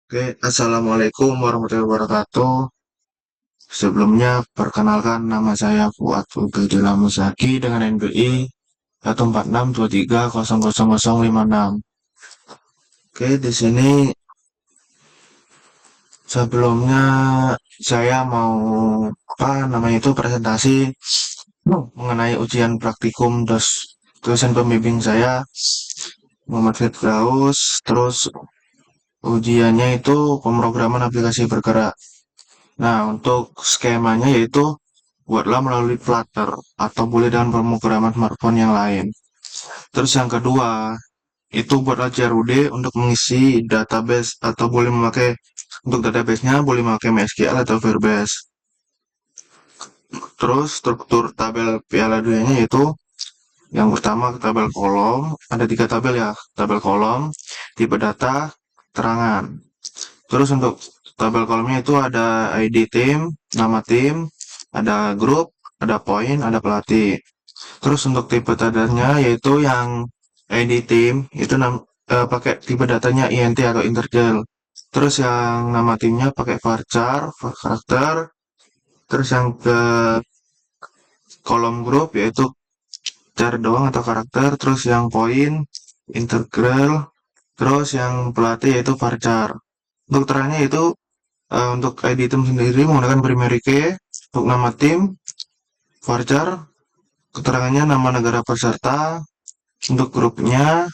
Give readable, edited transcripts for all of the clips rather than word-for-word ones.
Oke, Assalamualaikum warahmatullahi wabarakatuh. Sebelumnya, perkenalkan nama saya Fuad Fulkidillah Musaki dengan NPI 14623000056. Oke, di sini sebelumnya saya mau presentasi mengenai ujian praktikum dosen pembimbing saya Muhammad Firdaus. Terus ujiannya itu pemrograman aplikasi bergerak. Nah, untuk skemanya yaitu buatlah melalui Flutter atau boleh dengan pemrograman smartphone yang lain. Terus yang kedua, itu buatlah CRUD untuk mengisi database atau boleh memakai untuk database-nya boleh memakai MySQL atau Firebase. Terus struktur tabel Piala Dunianya yaitu yang pertama tabel kolom, ada 3 tabel ya, tabel kolom, tipe data, terangan. Terus untuk tabel kolomnya itu ada ID tim, nama tim, ada grup, ada poin, ada pelatih. Terus untuk tipe datanya yaitu yang ID tim itu pakai tipe datanya INT atau integer. Terus yang nama timnya pakai varchar, karakter. Terus yang ke kolom grup yaitu char doang atau karakter. Terus yang poin integral. Terus yang pelatih yaitu varchar. Untuk terangnya itu untuk ID tim sendiri menggunakan primary key. Untuk nama tim varchar, keterangannya nama negara peserta. Untuk grupnya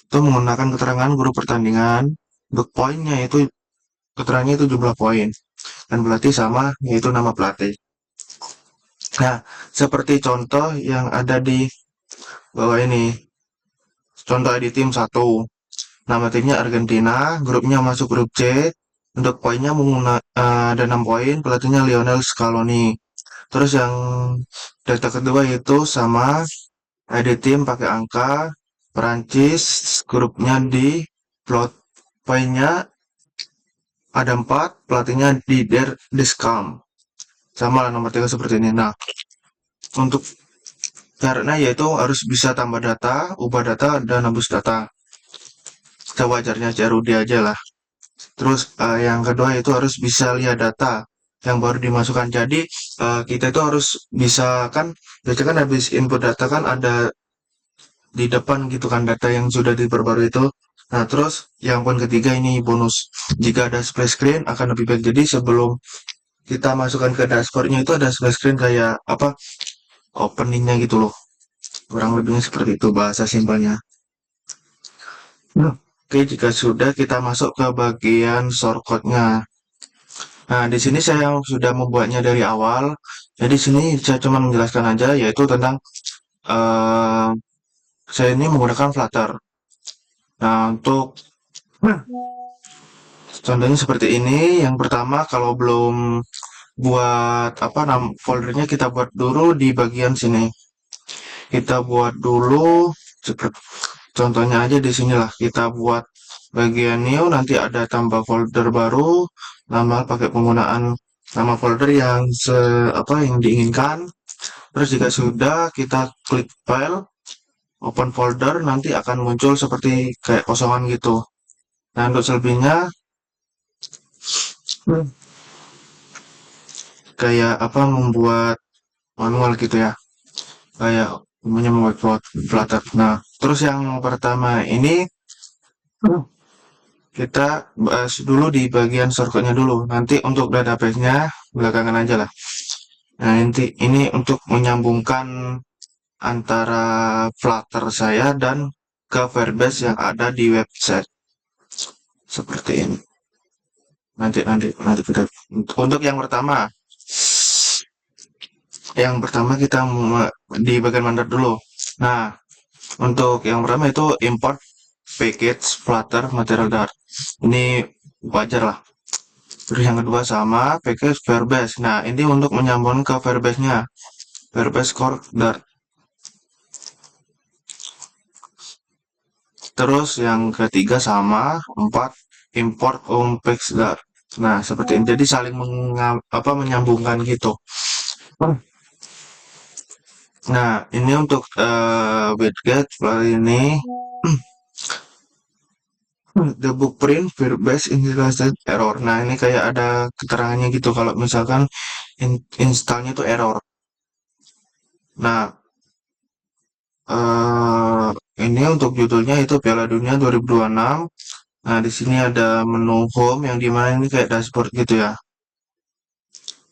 itu menggunakan keterangan grup pertandingan. Untuk poinnya itu keterangannya itu jumlah poin. Dan pelatih sama yaitu nama pelatih. Nah, seperti contoh yang ada di bawah ini. Contoh ID tim 1. Nama timnya Argentina, grupnya masuk grup C. Untuk poinnya ada 6 poin, pelatihnya Lionel Scaloni. Terus yang data kedua itu sama ID tim pakai angka, Perancis, grupnya di plot, poinnya ada 4, pelatihnya di Der Deschamps. Sama lah nomor 3 seperti ini. Nah, untuk caranya yaitu harus bisa tambah data, ubah data, dan hapus data. Sewajarnya CRUD aja lah. Terus yang kedua itu harus bisa lihat data yang baru dimasukkan. Jadi kita itu harus bisa kan, biasanya kan habis input data kan ada di depan gitu kan data yang sudah diperbarui itu. Nah, terus yang poin ketiga ini bonus. Jika ada splash screen akan lebih baik. Jadi sebelum kita masukkan ke dashboardnya itu ada splash screen kayak apa openingnya gitu loh. Kurang lebihnya seperti itu bahasa simpelnya. Nah, oke, jika sudah kita masuk ke bagian shortcut-nya. Nah, di sini saya sudah membuatnya dari awal. Jadi sini saya cuma menjelaskan aja yaitu tentang eh saya ini menggunakan Flutter. Nah, untuk contohnya seperti ini. Yang pertama kalau belum buat apa foldernya kita buat dulu di bagian sini. Kita buat dulu seperti contohnya aja di sinilah kita buat bagian new nanti ada tambah folder baru nama pakai penggunaan nama folder yang apa yang diinginkan. Terus jika sudah kita klik file open folder nanti akan muncul seperti kayak kosongan gitu. Nah, untuk selebihnya kayak apa membuat manual gitu ya, kayak namanya membuat Flutter. Nah, terus yang pertama ini kita bahas dulu di bagian shortcutnya dulu. Nanti untuk database-nya belakangan aja lah. Nah, nanti ini untuk menyambungkan antara Flutter saya dan ke Firebase yang ada di website. Seperti ini. Nanti kita untuk yang pertama kita di bagian mandar dulu. Nah, untuk yang pertama itu import package Flutter Material Dart. Ini wajar lah. Terus yang kedua sama package Firebase. Nah, ini untuk menyambungkan ke Firebase-nya. Firebase Core Dart. Terus yang ketiga sama 4 import Ompex Dart. Nah, seperti ini. Jadi saling menyambungkan gitu. Nah, ini untuk widget seperti ini. The book print base installed error. Nah, ini kayak ada keterangannya gitu kalau misalkan installnya itu error. Nah, ini untuk judulnya itu Piala Dunia 2026. Nah, di sini ada menu home yang dimana ini kayak dashboard gitu ya.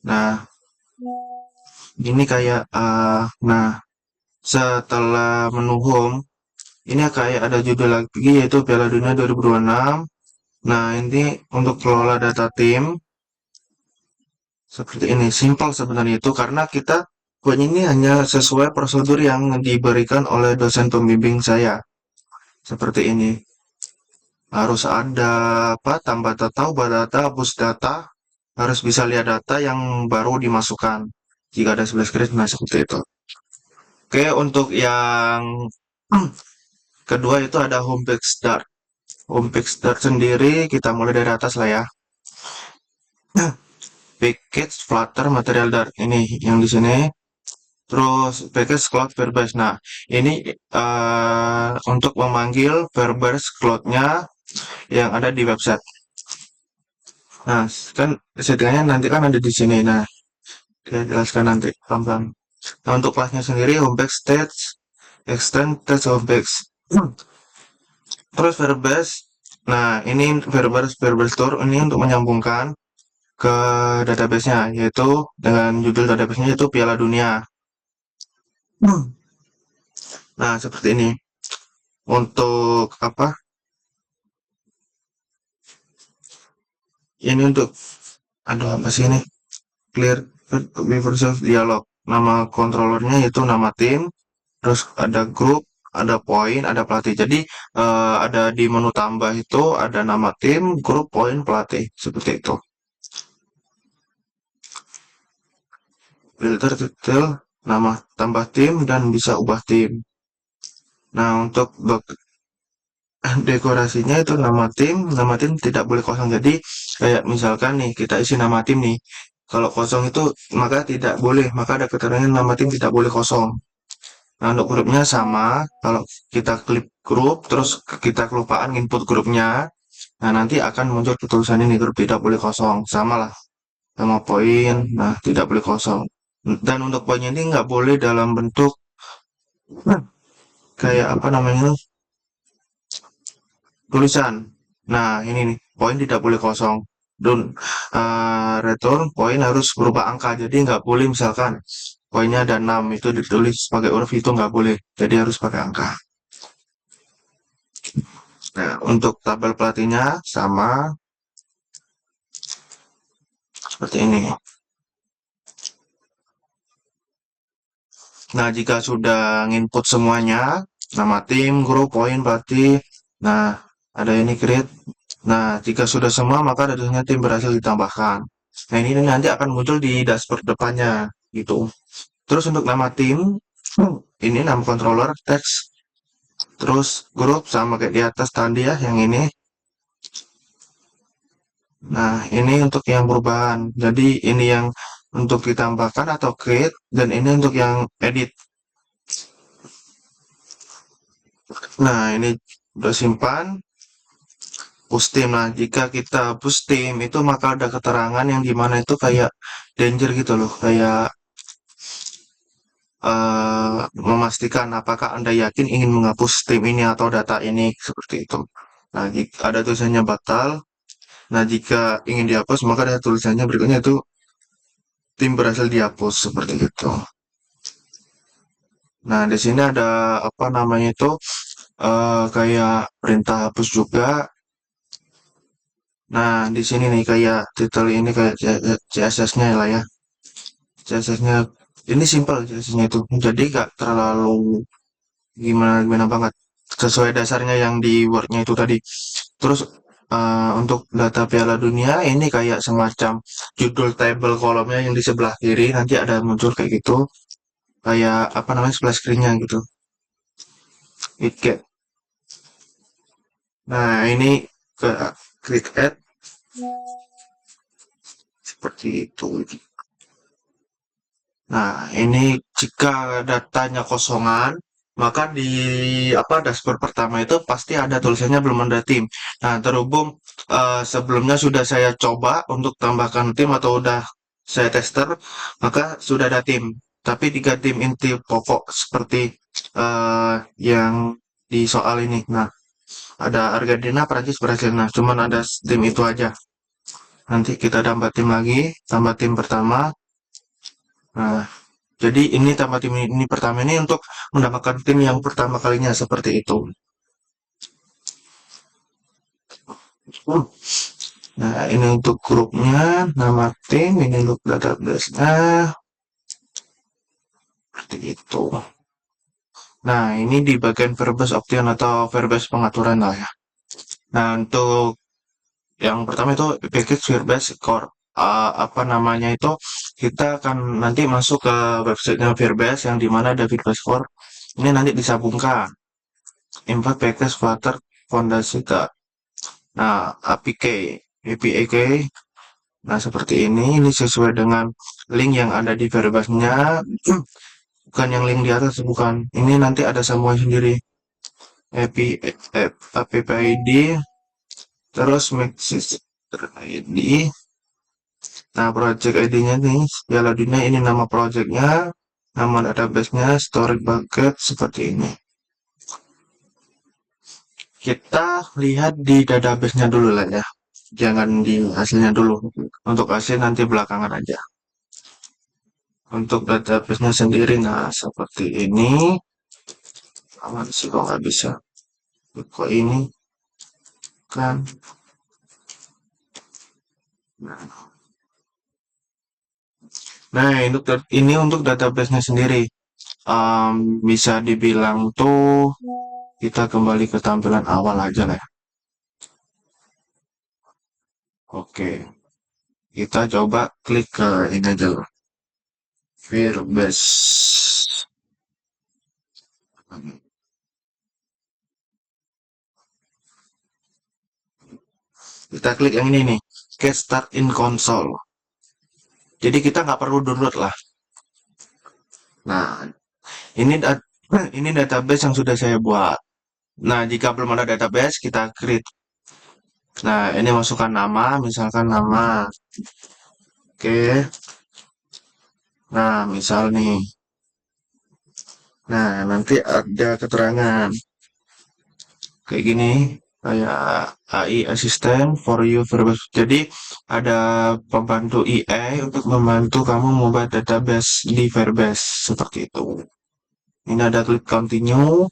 Nah, ini kayak nah, setelah menu home ini kayak ada judul lagi yaitu Piala Dunia 2026. Nah, ini untuk kelola data tim seperti ini. Simpel sebenarnya itu karena kita buat ini hanya sesuai prosedur yang diberikan oleh dosen pembimbing saya. Seperti ini. Harus ada apa? Tambah data, ubah data, hapus data. Harus bisa lihat data yang baru dimasukkan. Jika ada 11 kris, nah seperti itu. Oke, untuk yang kedua itu ada home page start. Home page start sendiri kita mulai dari atas lah ya. Package Flutter Material Dart ini yang di sini. Terus package Cloud Verbase. Nah, ini untuk memanggil Verbase Cloud-nya yang ada di website. Nah, kan settingannya nanti kan ada di sini. Nah, saya jelaskan nanti pelan-pelan. Nah, untuk kelasnya sendiri homepage stage, extend test homepage. Terus Verbase. Nah, ini Verbase Store ini untuk menyambungkan ke database-nya, yaitu dengan judul database-nya yaitu Piala Dunia. Nah, seperti ini. Untuk apa? Ini untuk, aduh apa sih ini? Clear Microsoft Dialog. Nama controllernya yaitu nama tim, terus ada grup, ada poin, ada pelatih. Jadi ada di menu tambah itu ada nama tim, grup, poin, pelatih. Seperti itu. Filter detail, nama tambah tim dan bisa ubah tim. Nah, untuk dekorasinya itu nama tim tidak boleh kosong. Jadi kayak misalkan nih kita isi nama tim nih. Kalau kosong itu maka tidak boleh, maka ada keterangan nama tim tidak boleh kosong. Nah, untuk grupnya sama, kalau kita klik grup, terus kita kelupaan input grupnya, nah nanti akan muncul tulisan ini grup tidak boleh kosong, sama lah, sama poin, nah tidak boleh kosong. Dan untuk poinnya ini nggak boleh dalam bentuk kayak apa namanya tulisan. Nah ini nih, poin tidak boleh kosong. Dan return poin harus berupa angka, jadi nggak boleh misalkan poinnya ada 6 itu ditulis pakai huruf itu nggak boleh, jadi harus pakai angka. Nah, untuk tabel pelatihnya sama seperti ini. Nah, jika sudah nginput semuanya, nama tim, grup, poin, pelatih, nah, ada ini create. Nah, jika sudah semua, maka datanya tim berhasil ditambahkan. Nah, ini nanti akan muncul di dashboard depannya, gitu. Terus untuk nama tim, ini nama controller, teks, terus grup, sama kayak di atas tadi ya, yang ini. Nah, ini untuk yang perubahan. Jadi, ini yang untuk ditambahkan atau create, dan ini untuk yang edit. Nah, ini udah simpan, push team. Nah, jika kita push team itu maka ada keterangan yang dimana itu kayak danger gitu loh, kayak memastikan apakah Anda yakin ingin menghapus tim ini atau data ini seperti itu. Nah, jika ada tulisannya batal. Nah, jika ingin dihapus maka ada tulisannya berikutnya itu tim berhasil dihapus seperti itu. Nah, di sini ada apa namanya itu kayak perintah hapus juga. Nah, di sini nih kayak titel ini kayak CSS-nya lah ya. CSS-nya ini simpel CSS-nya itu. Jadi gak terlalu gimana gimana banget. Sesuai dasarnya yang di Word-nya itu tadi. Terus untuk data Piala Dunia ini kayak semacam judul table kolomnya yang di sebelah kiri nanti ada muncul kayak gitu. Kayak apa namanya splash screen-nya gitu. It. Nah, ini ke klik add seperti itu. Nah, ini jika datanya kosongan, maka di dashboard pertama itu pasti ada tulisannya belum ada tim. Nah, terhubung sebelumnya sudah saya coba untuk tambahkan tim atau udah saya tester, maka sudah ada tim. Tapi 3 tim inti pokok seperti yang di soal ini. Nah, ada Argentina, Prancis, Brasil. Nah, cuman ada tim itu aja. Nanti kita tambah tim lagi, tambah tim pertama. Nah, jadi ini tambah tim ini pertama ini untuk mendapatkan tim yang pertama kalinya seperti itu. Nah, ini untuk grupnya, nama tim, ini untuk database-nya, seperti itu. Nah, ini di bagian verbose option atau verbose pengaturan lah ya. Nah, untuk yang pertama itu package verbose core. Apa namanya itu, kita akan nanti masuk ke websitenya verbose yang dimana ada verbose core. Ini nanti disambungkan. Import package Flutter Fondasi ke. Nah, APK. APK. Nah, seperti ini sesuai dengan link yang ada di verbase-nya. Bukan yang link di atas, bukan. Ini nanti ada semua sendiri. app ID, terus message ID. Nah, project ID-nya nih, Piala Dunia ini nama projectnya, nama database-nya, storage bucket, seperti ini. Kita lihat di database-nya dulu lah ya. Jangan di hasilnya dulu. Untuk hasil nanti belakangan aja. Untuk database-nya sendiri, nah seperti ini. Aman sih kok nggak bisa. Kok ini kan. Nah, ini untuk database-nya sendiri. Bisa dibilang tuh kita kembali ke tampilan awal aja lah ya. Oke, kita coba klik ke ini aja loh. Firebase. Kita klik yang ini nih. Get start in console. Jadi kita nggak perlu download lah. Nah, ini ini database yang sudah saya buat. Nah, jika belum ada database, kita create. Nah, ini masukkan nama, misalkan nama. Oke. Nah, misal nih. Nah, nanti ada keterangan kayak gini, kayak AI Assistant for you Verbase. Jadi ada pembantu AI untuk membantu kamu membuat database di Verbase seperti itu. Ini ada klik continue,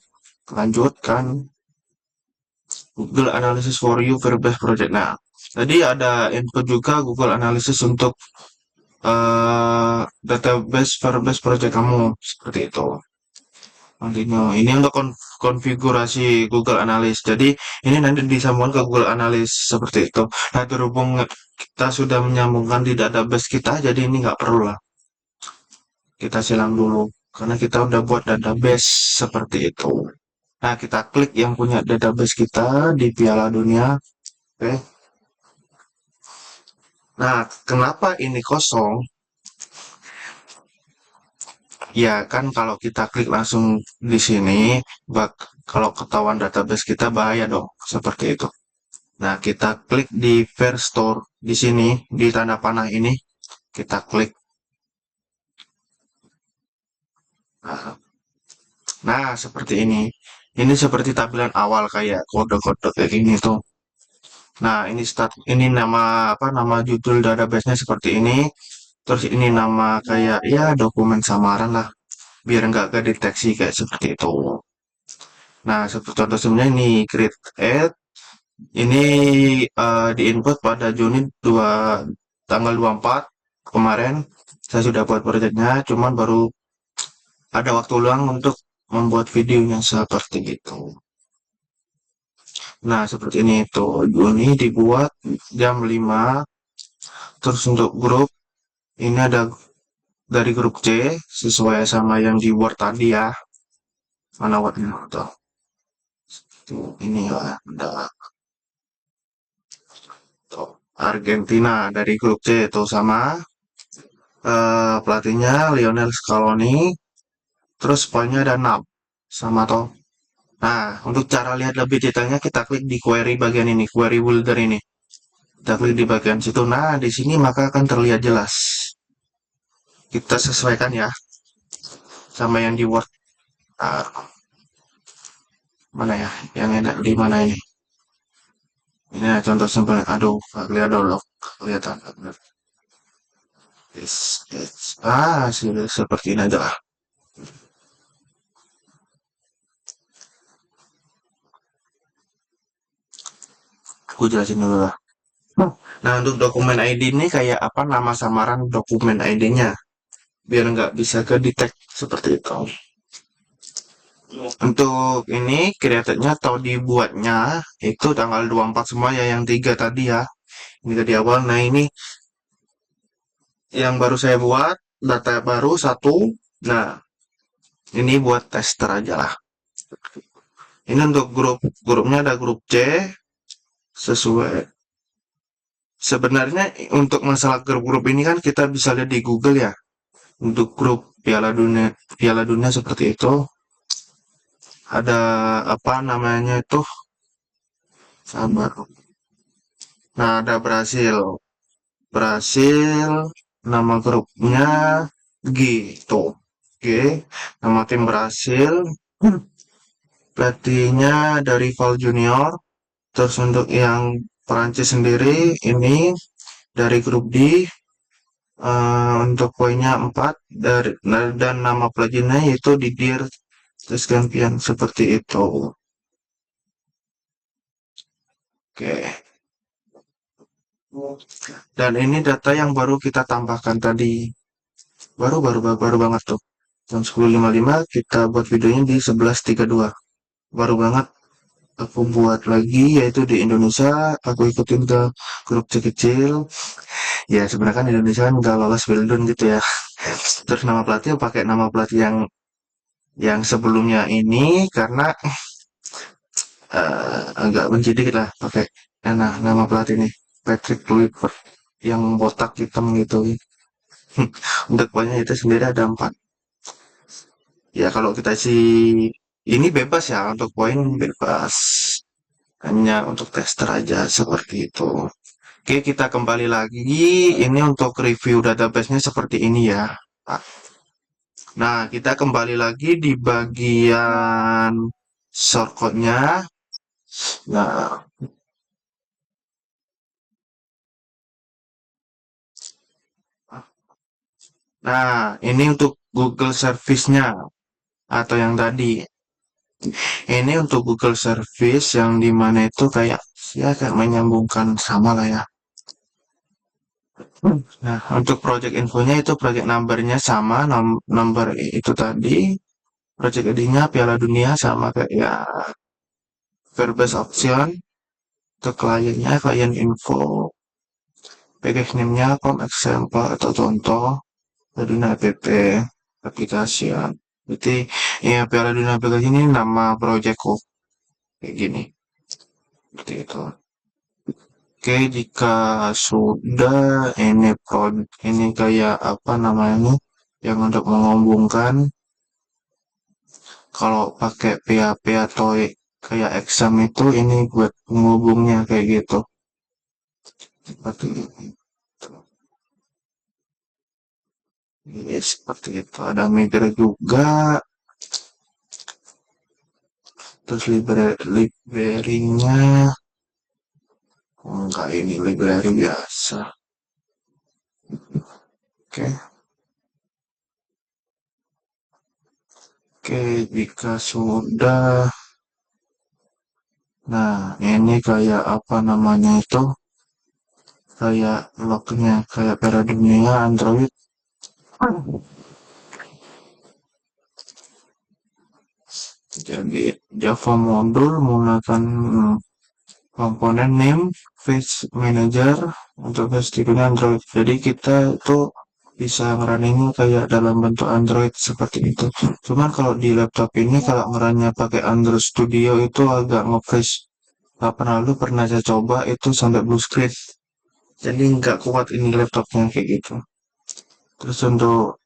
lanjutkan Google Analysis for you Verbase Project. Nah, tadi ada input juga Google Analysis untuk database Verbase Project kamu seperti itu. Continue. Ini untuk konfigurasi Google Analyst. Jadi ini nanti disambungkan ke Google Analyst seperti itu. Nah, berhubung kita sudah menyambungkan di database kita, jadi ini nggak perlu lah. Kita silang dulu. Karena kita udah buat database seperti itu. Nah, kita klik yang punya database kita di Piala Dunia. Oke. Nah, kenapa ini kosong? Ya kan kalau kita klik langsung di sini, kalau ketahuan database kita bahaya dong. Seperti itu. Nah, kita klik di Verstore di sini, di tanda panah ini, kita klik. Nah, seperti ini. Ini seperti tampilan awal kayak kode-kode kayak gini tuh. Nah, ini nama apa nama judul database-nya seperti ini. Terus ini nama kayak ya dokumen samaran lah, biar nggak kedeteksi kayak seperti itu. Nah, seperti contoh sebenarnya ini create add. Ini diinput pada Juni 2 tanggal 24 kemarin. Saya sudah buat projectnya, cuman baru ada waktu luang untuk membuat videonya seperti itu. Nah, seperti ini tuh. Juni dibuat jam 5. Terus untuk grup, ini ada dari grup C, sesuai sama yang di Word tadi ya. Mana Wordnya tuh. Ini ya, ada tuh. Argentina dari grup C itu sama pelatihnya Lionel Scaloni. Terus poinnya ada 6. sama toh. Nah, untuk cara lihat lebih detailnya kita klik di query bagian ini, query builder ini. Kita klik di bagian situ. Nah, di sini maka akan terlihat jelas. Kita sesuaikan ya sama yang di Word. Nah, mana ya? Yang enak di mana ini? Ini ya, contoh sampel. Aduh, nggak kelihatan dulu. Kelihatan. Seperti ini aja lah. Aku jelasin dulu lah. Nah, untuk dokumen ID ini kayak apa nama samaran dokumen ID-nya. Biar nggak bisa ke detect seperti itu. Untuk ini kreatifnya atau dibuatnya itu tanggal 24 semua ya yang tiga tadi ya. Ini tadi awal. Nah, ini yang baru saya buat data baru satu. Nah, ini buat tester aja lah. Ini untuk grupnya ada grup C sesuai. Sebenarnya untuk masalah grup-grup ini kan kita bisa lihat di Google ya. Untuk grup Piala Dunia seperti itu ada apa namanya itu sabar. Nah, ada Brasil. Brasil nama grupnya gitu. Oke, nama tim Brasil. Pelatihnya dari Val Junior. Terus untuk yang Perancis sendiri ini dari grup D untuk poinnya 4 dan nama pelatihnya yaitu Didier Deschamps seperti itu. Oke. Dan ini data yang baru kita tambahkan tadi. Baru banget tuh. Jam 10.55 kita buat videonya di 11.32. Baru banget aku buat lagi yaitu di Indonesia. Aku ikutin ke grup kecil. Ya sebenarnya kan Indonesia kan nggak lolos Wildon gitu ya. Terus nama pelatih pakai nama pelatih yang sebelumnya ini karena agak benci dikit lah pakai nama pelatih ini Patrick Kluivert yang botak hitam gitu. Untuk poinnya itu sendiri ada 4. Ya kalau kita sih ini bebas ya untuk poin bebas. Hanya untuk tester aja seperti itu. Oke, kita kembali lagi. Ini untuk review database-nya seperti ini ya. Nah, kita kembali lagi di bagian shortcut-nya. Nah, ini untuk Google Service-nya atau yang tadi. Ini untuk Google Service yang dimana itu kayak ya kayak menyambungkan sama lah ya. Nah, untuk project infonya itu project number-nya sama, number itu tadi. Project ID-nya Piala Dunia sama kayak ya Verbase Option. Untuk kliennya, klien info. Package name-nya com example atau contoh. Piala Dunia app, aplikasi ya. Berarti ya Piala Dunia aplikasi ini nama projectku. Kayak gini. Seperti itu. Oke, jika sudah ini kayak apa namanya yang untuk menghubungkan kalau pakai PHP atau kayak exam itu ini buat menghubungnya kayak gitu. Seperti itu. Ini seperti itu. Ada Migra juga. Terus library-nya enggak ini library biasa. Oke. Oke, jika sudah. Nah, ini kayak apa namanya itu? Kayak lognya, kayak paradigmnya Android. Jadi Java modul menggunakan komponen name Page Manager untuk vestiknya Android. Jadi kita itu bisa ngerunning kayak dalam bentuk Android seperti itu. Cuman kalau di laptop ini kalau ngerannya pakai Android Studio itu agak nge-freeze. Kapan lalu pernah saya coba itu sampai blue screen. Jadi nggak kuat ini laptopnya kayak gitu. Terus untuk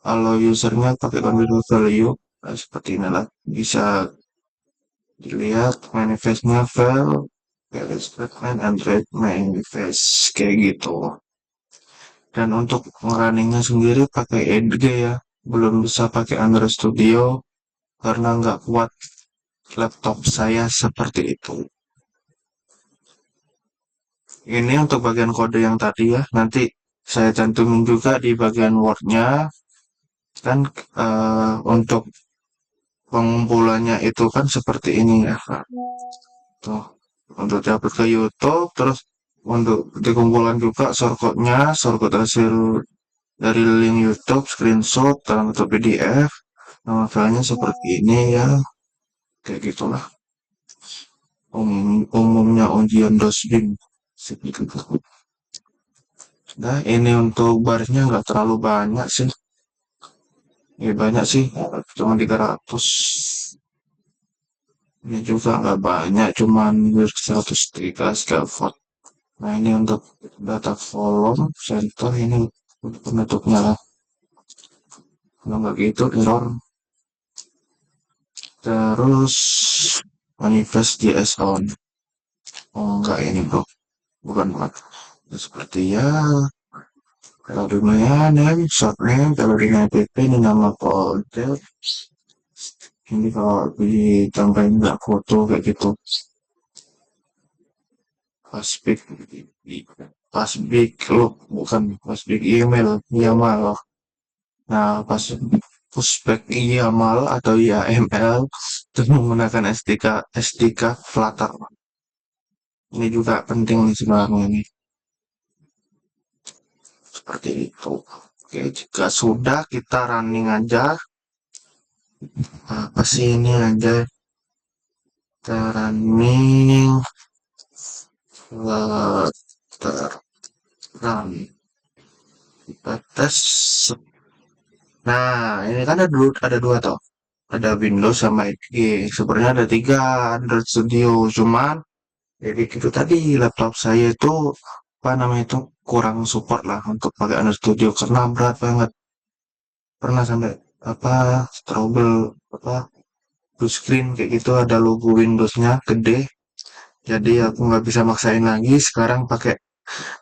kalau usernya pakai conditional value. Nah, seperti inilah bisa dilihat manifestnya file valid statement and read manifest kayak gitu. Dan untuk runningnya sendiri pakai Edge ya, belum bisa pakai Android Studio karena nggak kuat laptop saya seperti itu. Ini untuk bagian kode yang tadi ya, nanti saya cantumin juga di bagian Word-nya kan. Untuk pengumpulannya itu kan seperti ini ya Kak. Tuh, untuk upload ke YouTube, terus untuk dikumpulkan juga shortcut hasil dari link YouTube, screenshot dalam bentuk PDF. Nama filenya seperti ini ya, kayak gitulah. Umumnya ujian dosbing. Seperti itu. Nah, ini untuk barisnya nggak terlalu banyak sih. Ya, banyak sih, cuma 300. Ini juga nggak banyak, cuman 103 scaffold. Nah, ini untuk data kolom, center, ini untuk penutupnya lah. Kalau nggak gitu, error. Terus, manifest JS on. Oh, enggak ini bro. Bukan, bukan. Seperti ya, kalau di name, short name, kalau di app ini nama folder. Ini kalau ditambahin nggak foto kayak gitu. Pasbik, pasbik, loh, bukan pasbik email, Yamal. Nah, pas pushback YAML atau YAML itu menggunakan SDK Flutter. Ini juga penting nih sebenarnya ini. Seperti itu. Oke, jika sudah kita running aja. Apa sih ini aja? Kita running Flutter run. Kita tes. Nah, ini kan ada dua toh. Ada Windows sama XG. Sebenarnya ada tiga Android Studio. Cuman jadi itu tadi laptop saya itu apa namanya itu kurang support lah untuk pakai Android Studio karena berat banget. Pernah sampai apa trouble apa blue screen kayak gitu ada logo Windows-nya gede. Jadi aku nggak bisa maksain lagi. Sekarang pakai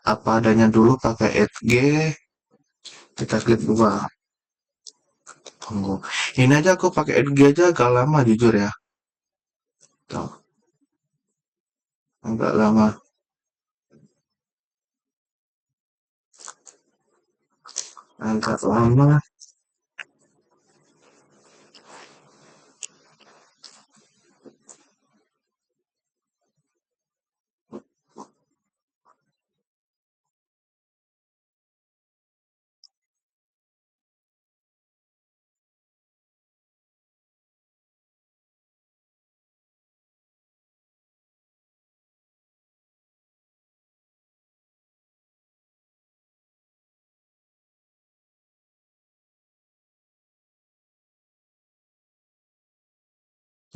apa adanya dulu pakai Edge. Kita klik dua. Tunggu. Ini aja aku pakai Edge aja agak lama jujur ya. Tuh, agak lama. Agak lama.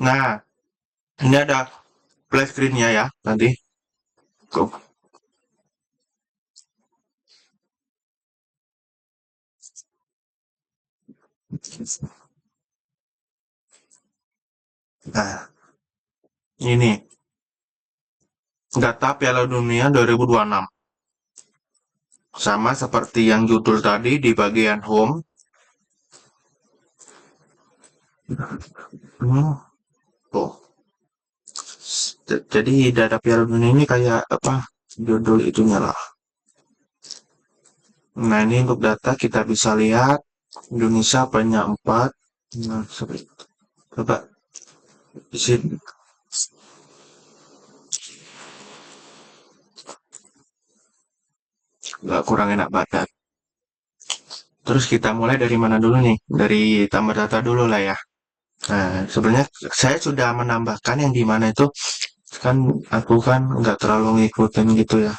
Nah, ini ada play screen-nya ya nanti. Tuh. Nah, ini data Piala Dunia 2026. Sama seperti yang judul tadi di bagian home. Hmm, tuh. Jadi data Piala Dunia ini kayak apa? Judul itunya lah. Nah, ini untuk data kita bisa lihat Indonesia punya 4. Nah, seperti itu. Coba di sini. Nggak kurang enak badan. Terus kita mulai dari mana dulu nih? Dari tambah data dulu lah ya. Nah, sebenarnya saya sudah menambahkan yang di mana itu kan aku kan nggak terlalu ngikutin gitu ya.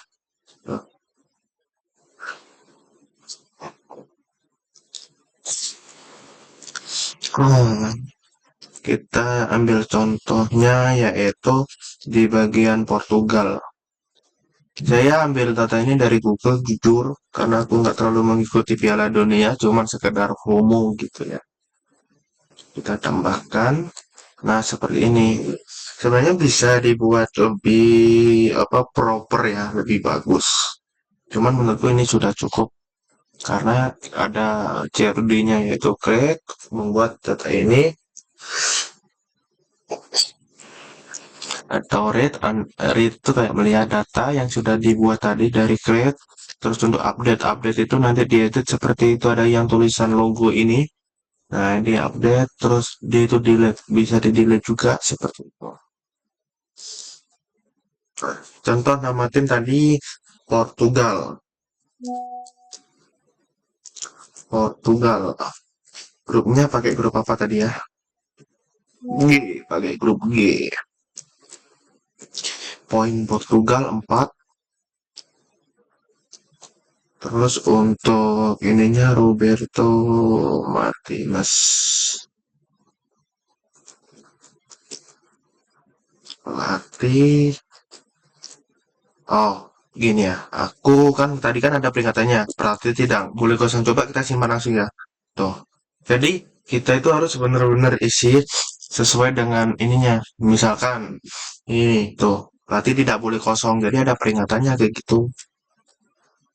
Hmm, kita ambil contohnya yaitu di bagian Portugal. Saya ambil data ini dari Google jujur karena aku nggak terlalu mengikuti Piala Dunia, cuman sekedar FOMO gitu ya. kita tambahkan. Nah, seperti ini. Sebenarnya bisa dibuat lebih apa proper ya, lebih bagus. Cuman menurutku ini sudah cukup karena ada CRD-nya yaitu create membuat data ini atau read itu kayak melihat data yang sudah dibuat tadi dari create. Terus untuk update itu nanti diedit seperti itu, ada yang tulisan logo ini. Nah, ini update terus dia itu delete, bisa di delete juga seperti itu. Contoh nama tim tadi Portugal. Portugal. Grupnya pakai grup apa tadi ya? G, pakai grup G. Poin Portugal 4. Terus untuk ininya Roberto Martinez. Pelatih. Oh, gini ya. Aku kan tadi kan ada peringatannya. Berarti tidak boleh kosong. Coba kita simpan langsung ya. Tuh. Jadi kita itu harus benar-benar isi sesuai dengan ininya. Misalkan ini tuh. Berarti tidak boleh kosong. Jadi ada peringatannya kayak gitu.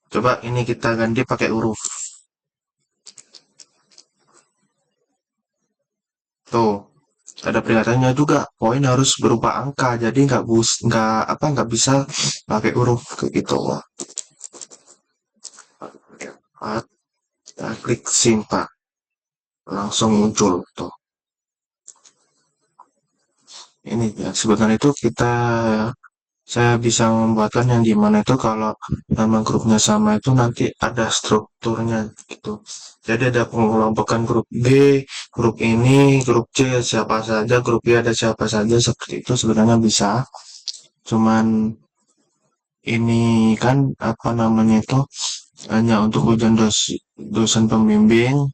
Coba ini kita ganti pakai huruf. Tuh. Ada peringatannya juga. Poin harus berupa angka. Jadi nggak bisa pakai huruf kayak gitu. Kita klik simpan. Langsung muncul tuh. Ini ya sebenarnya itu saya bisa membuatkan yang dimana itu kalau nama grupnya sama itu nanti ada strukturnya gitu. Jadi ada pengelompokan grup B, grup ini, grup C siapa saja, grup Y ada siapa saja seperti itu sebenarnya bisa. Cuman ini kan apa namanya itu hanya untuk ujian dosen pembimbing.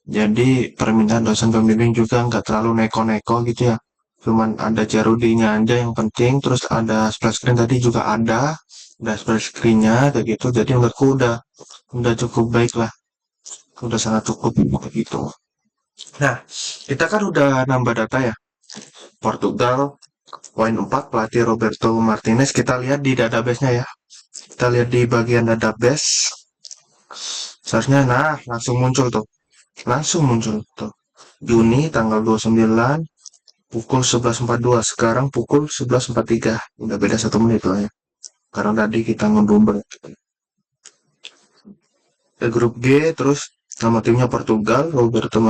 Jadi permintaan dosen pembimbing juga nggak terlalu neko-neko gitu ya. Cuman ada CRUD-nya aja yang penting, terus ada splash screen tadi juga ada splash screen-nya kayak gitu. Jadi menurutku udah cukup baik lah, udah sangat cukup gitu. Nah, kita kan udah nambah data ya. Portugal poin 4 pelatih Roberto Martinez, kita lihat di database-nya ya. Kita lihat di bagian database. Seharusnya nah langsung muncul tuh. Langsung muncul tuh. Juni tanggal 29 pukul 11.42, sekarang pukul 11.43, udah beda 1 menit lah ya karena tadi kita ngedumber ke grup G. Terus nama timnya Portugal Roberto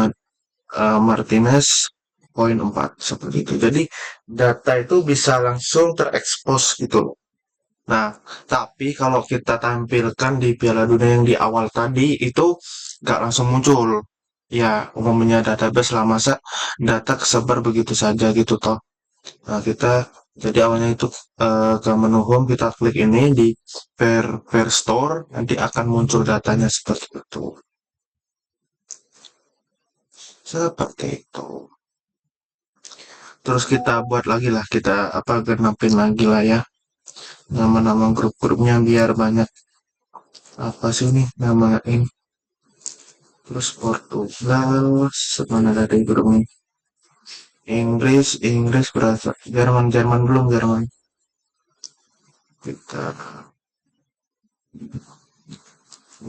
Martinez poin 4 seperti itu. Jadi data itu bisa langsung terekspos gitu loh. Nah, tapi kalau kita tampilkan di Piala Dunia yang di awal tadi itu nggak langsung muncul. Ya, umumnya database lah masa data kesebar begitu saja gitu toh. Nah, kita jadi awalnya itu ke menu home kita klik ini di per store nanti akan muncul datanya seperti itu. Seperti itu. Terus kita buat lagi lah, kita apa genapin lagi lah ya nama-nama grup-grupnya biar banyak. Apa sih nih nama ini? Terus Portugal, mana dari grup ini? Inggris berasa. Jerman belum Jerman. Kita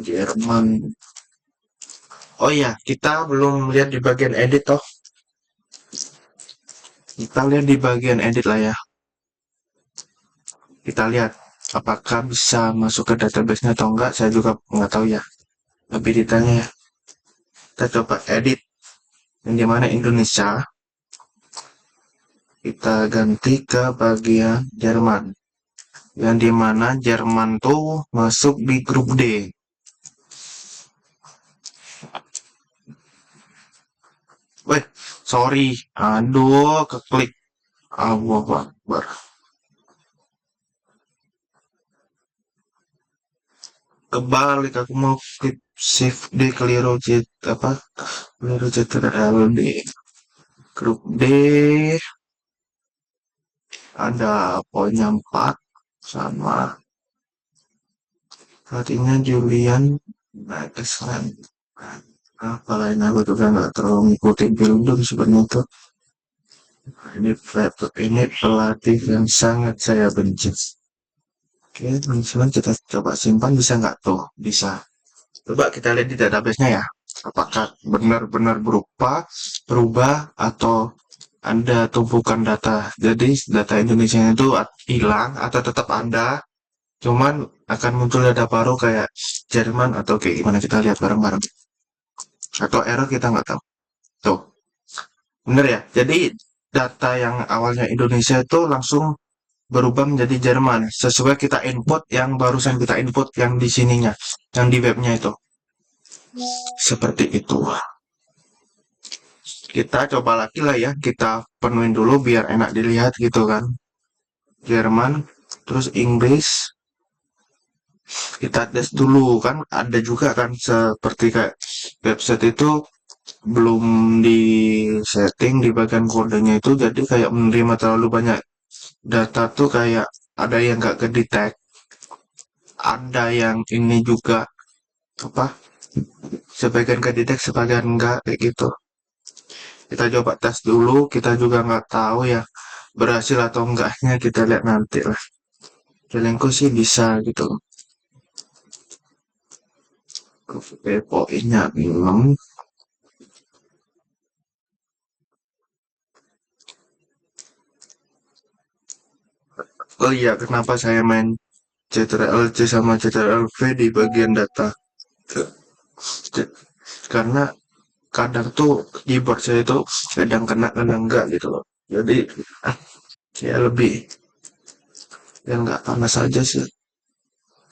Jerman. Oh iya, kita belum lihat di bagian edit toh. Kita lihat di bagian edit lah ya. Kita lihat apakah bisa masuk ke database-nya atau enggak. Saya juga nggak tahu ya. Lebih detailnya ya. Kita coba edit yang dimana Indonesia. Kita ganti ke bagian Jerman. Yang dimana Jerman tuh masuk di grup D. Weh, sorry. Aduh, keklik. Allah Akbar. Kebalik, aku mau klik shift D keliru Z apa? Keliru Ctrl D. Grup D ada poinnya 4 sama artinya Julian Nagelsmann. Apa lain aku juga nggak terlalu ngikutin film sebenarnya tuh. Ini pelatih yang sangat saya benci. Oke, teman-teman kita coba simpan bisa nggak tuh? Bisa. Coba kita lihat di database-nya ya. Apakah benar-benar berubah atau ada tumpukan data. Jadi data Indonesia itu hilang atau tetap ada, cuman akan muncul data baru kayak Jerman atau kayak gimana kita lihat bareng-bareng. Atau error kita nggak tahu. Tuh, bener ya. Jadi data yang awalnya Indonesia itu langsung berubah menjadi Jerman sesuai kita input yang barusan kita input yang di sininya, yang di webnya itu. Seperti itu. Kita coba lagi lah ya, kita penuhin dulu biar enak dilihat gitu kan. Jerman, terus Inggris, kita tes dulu kan ada juga kan seperti kayak website itu belum di setting di bagian kodenya itu jadi kayak menerima terlalu banyak data tuh kayak ada yang nggak kedetek, ada yang ini juga apa sebagian kedetek sebagian enggak kayak gitu. Kita coba tes dulu, kita juga nggak tahu ya berhasil atau enggaknya, kita lihat nanti lah. Feelingku sih bisa gitu. Poinnya memang. Oh iya, kenapa saya main Ctrl-C sama Ctrl-V di bagian data? Karena kadang tuh keyboard saya itu kadang kena kadang enggak gitu loh. Jadi saya lebih yang nggak panas aja sih.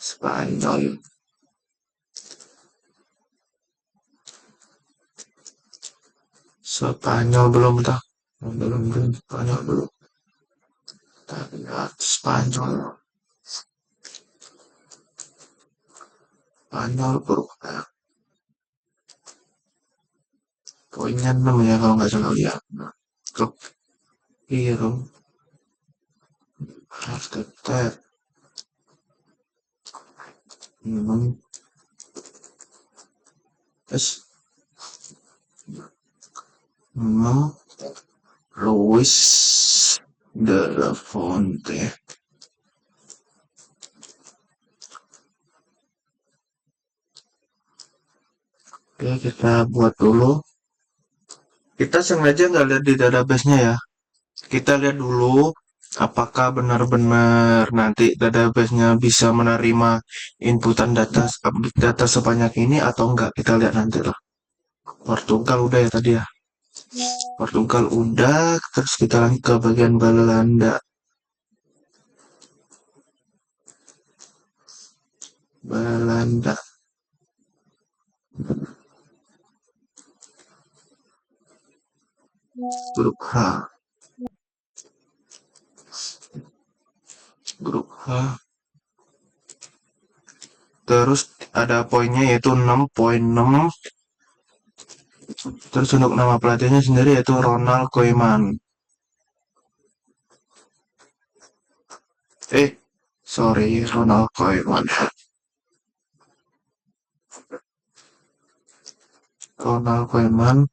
Spanyol. Spanyol belum tahu. Belum Spanyol belum. Tapi lihat Spanyol. Spanyol berubah. Poinnya 6 ya kalau nggak salah lihat. Kok iya dong. After that. Hmm. Terus 6 Luis de la Fonte. Oke, kita buat dulu. Kita sengaja nggak lihat di database-nya ya. Kita lihat dulu apakah benar-benar nanti database-nya bisa menerima inputan data update data sebanyak ini atau enggak. Kita lihat nanti lah. Portugal udah ya tadi ya. Portugal udah, terus kita lanjut ke bagian Belanda. Belanda. Grup H. Grup H. Terus ada poinnya yaitu 6.6. Terus untuk nama pelatihnya sendiri yaitu Ronald Koeman. Sorry, Ronald Koeman. Ronald Koeman.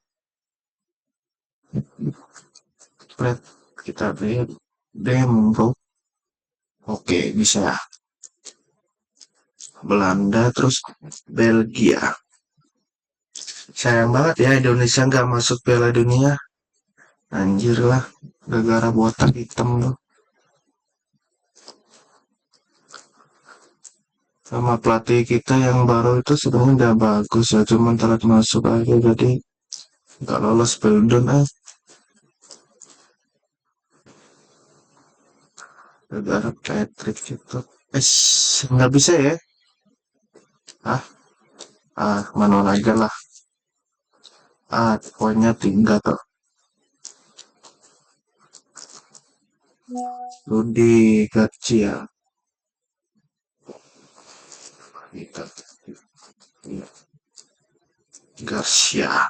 Kita lihat demo bro. Oke, bisa. Belanda terus Belgia. Sayang banget ya Indonesia nggak masuk Piala Dunia. Anjir lah, gara-gara botak hitam tuh. Sama pelatih kita yang baru itu sebenarnya udah bagus ya, cuman telat masuk aja jadi nggak lolos Belgium gara-gara Patrick gitu. Nggak bisa ya? Ah, manual aja lah. Poinnya 3 tuh. Rudi Garcia. Garcia.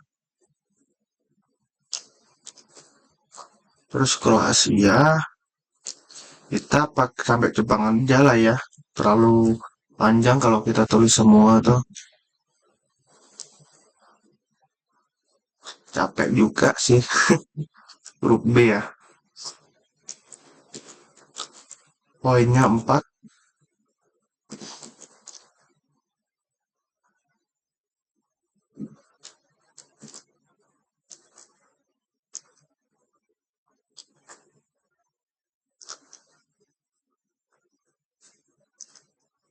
Terus Kroasia. Kita pakai sampai Jepang aja lah ya. Terlalu panjang kalau kita tulis semua tuh. capek juga sih. Grup B ya, poinnya 4.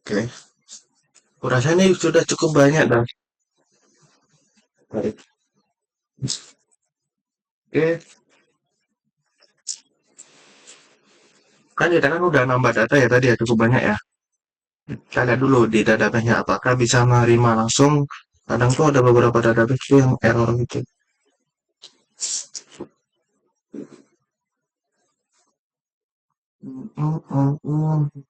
Oke, kurasa ini sudah cukup banyak dan oke, kan kita kan udah nambah data ya tadi ya cukup banyak ya. Kita lihat dulu di database-nya apakah bisa menerima langsung. Kadang tuh ada beberapa database tuh yang error gitu. Hmm, hmm, hmm, hmm.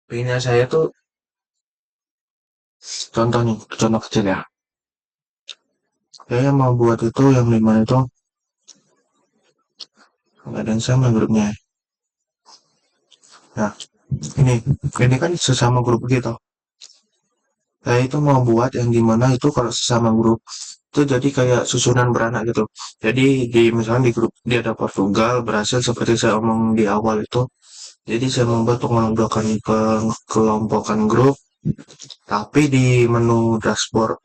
Punya saya tuh contoh nih, contoh kecil ya. Saya mau buat itu yang 5 itu nggak ada yang sama grupnya. Nah, ini ini kan sesama grup gitu. Saya itu mau buat yang dimana itu kalau sesama grup itu jadi kayak susunan beranak gitu. Jadi di misalnya di grup dia ada Portugal, Brasil seperti saya omong di awal itu. Jadi saya membuat pengelompokan kelompokan grup, tapi di menu dashboard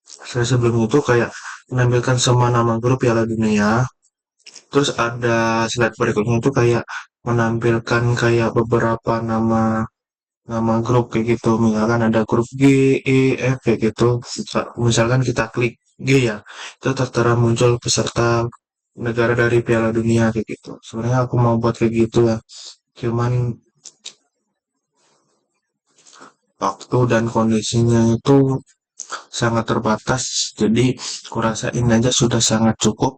saya sebelum itu kayak menampilkan semua nama grup Piala Dunia. Terus ada slide berikutnya itu kayak menampilkan kayak beberapa nama nama grup kayak gitu. Misalkan ada grup G, E, F kayak gitu. Misalkan kita klik G ya, itu tertera muncul peserta negara dari Piala Dunia kayak gitu. Sebenarnya aku mau buat kayak gitu ya. Cuman waktu dan kondisinya itu sangat terbatas. Jadi kurasa ini aja sudah sangat cukup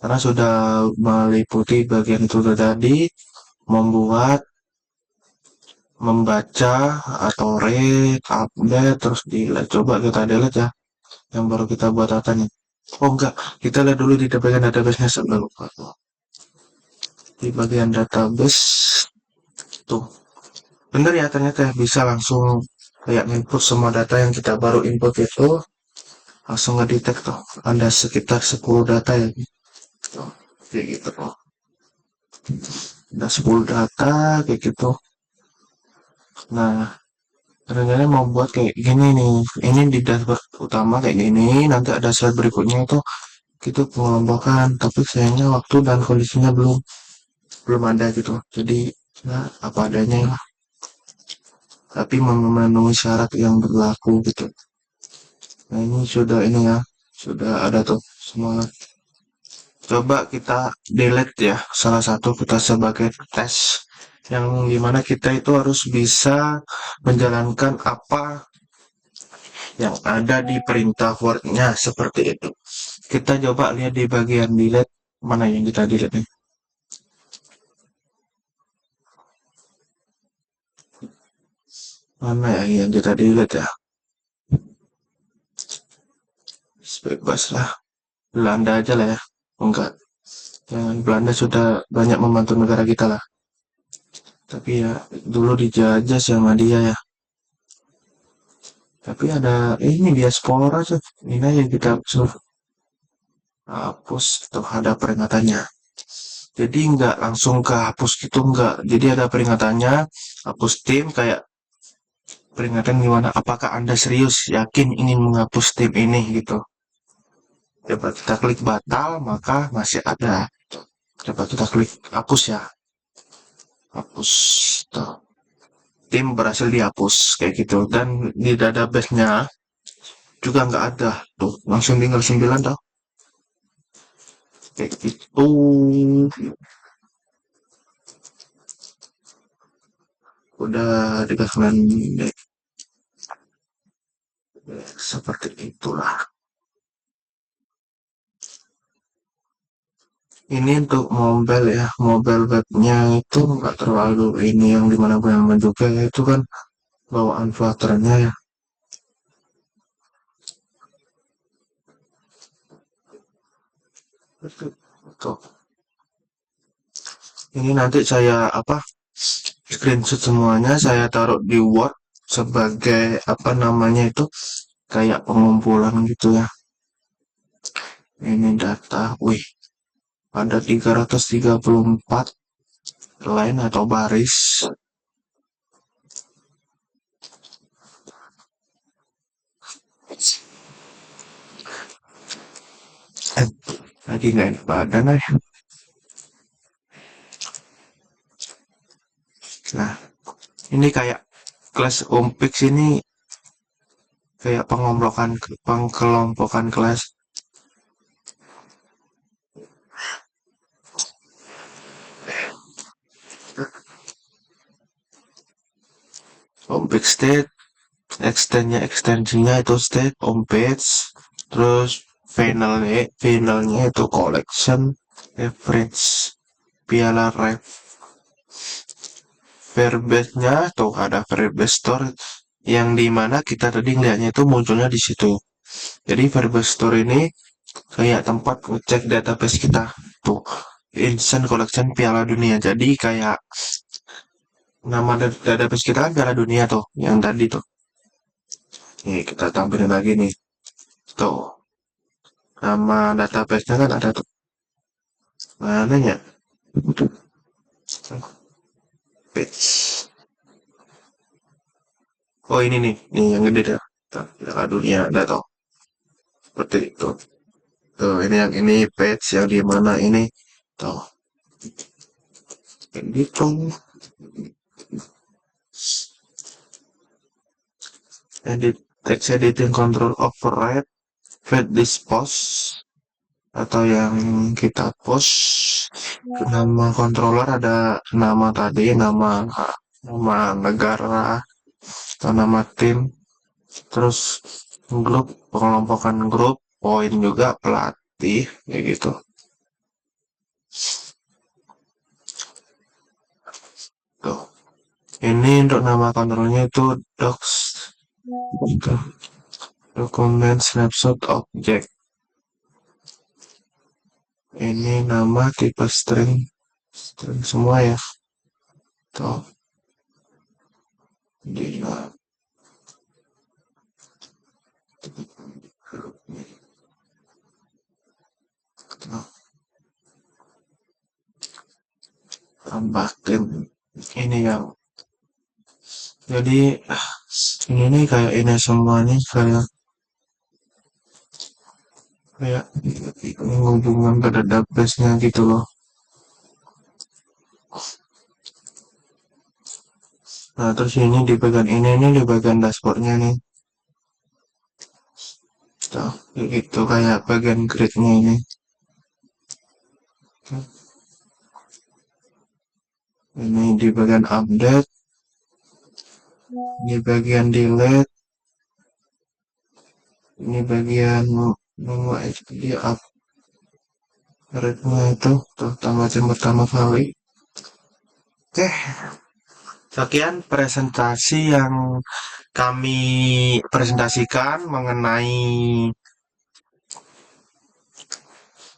karena sudah meliputi bagian itu tadi membuat, membaca atau read, update, terus delete. Coba kita delete ya, yang baru kita buat datanya. Oh enggak, kita lihat dulu di bagian database-nya sebelum lupa. Di bagian database tuh, bener ya ternyata bisa langsung kayak input semua data yang kita baru input itu langsung ngedetect tuh. Ada sekitar 10 data ya. Tuh, kayak gitu tuh. Ada 10 data kayak gitu. Nah, rencananya mau buat kayak gini nih. Ini di dashboard utama kayak gini. Nanti ada slide berikutnya itu gitu pengelompokan. Tapi sayangnya waktu dan kondisinya belum belum ada gitu. Jadi ya apa adanya lah. Tapi memenuhi syarat yang berlaku gitu. Nah ini sudah ini ya. Sudah ada tuh semua. Coba kita delete ya. Salah satu kita sebagai tes. Yang dimana kita itu harus bisa menjalankan apa yang ada di perintah Word-nya seperti itu. Kita coba lihat di bagian delete, mana yang kita delete nih. Mana yang kita delete ya? Bebas lah. Belanda aja lah ya. Enggak. Jangan Belanda sudah banyak membantu negara kita lah. Tapi ya dulu dijajah sama dia ya. Tapi ada ini diaspora tuh. Ini yang kita suruh hapus tuh ada peringatannya. Jadi nggak langsung ke hapus gitu nggak. Jadi ada peringatannya, hapus tim kayak peringatan gimana? Apakah Anda serius yakin ingin menghapus tim ini gitu? Coba kita klik batal, maka masih ada. Coba kita klik hapus ya. Hapus. Tuh. Tim berhasil dihapus kayak gitu. Dan di database-nya juga nggak ada. Tuh, langsung tinggal 9 tuh. Kayak gitu. Udah dikasih seperti itulah. Ini untuk mobile ya, mobile webnya itu nggak terlalu ini yang dimana mana juga ya, itu kan bawaan Flutternya ya. Tuh. Ini nanti saya apa screenshot semuanya, saya taruh di Word sebagai apa namanya itu kayak pengumpulan gitu ya. Ini data, wih, ada 334 line atau baris. Eh, lagi nggak enak badan ya. Nah, ini kayak kelas Umpix ini kayak pengkelompokan kelas. Umpix state, ekstensinya itu state, Umpix, terus finalnya itu collection, average, piala ref, Firebase-nya tuh ada Firebase Store yang dimana kita tadi ngeliatnya itu munculnya di situ. Jadi Firebase Store ini kayak tempat ngecek database kita tuh Instant Collection Piala Dunia. Jadi kayak nama database kita kan Piala Dunia tuh yang tadi tuh. Nih kita tampilin lagi nih. Tuh nama database-nya kan ada tuh. Mana ya? Page. Oh ini nih yang gede dah. Tuh, Piala Dunia ada tuh. Seperti itu. Tuh ini yang ini page yang di mana ini. Tuh. Gitu. Edit text editing control override feed this post atau yang kita post nama controller ada nama tadi nama negara atau nama tim terus grup pengelompokan grup poin juga pelatih kayak gitu. Tuh ini untuk nama kontrolnya itu docs. Tuh. Dokumen snapshot object. Ini nama tipe string semua ya. Tuh. Dia. Tuh. Tambahkan ini yang jadi ini nih kayak ini semua nih kayak hubungan ke database-nya gitu loh. Nah terus ini di bagian dashboardnya nih. Tuh, gitu kayak bagian grid-nya ini. Ini di bagian update, di bagian delete, ini bagian nunggu di upgrade-nya itu tuh tambahin pertama kali. Oke, sekian presentasi yang kami presentasikan mengenai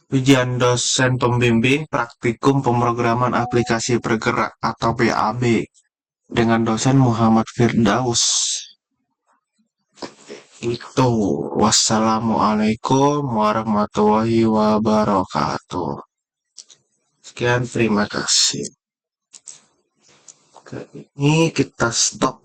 ujian dosen pembimbing praktikum pemrograman aplikasi bergerak atau PAB dengan dosen Muhammad Firdaus. Itu. Wassalamualaikum warahmatullahi wabarakatuh. Sekian, terima kasih. Oke, ini kita stop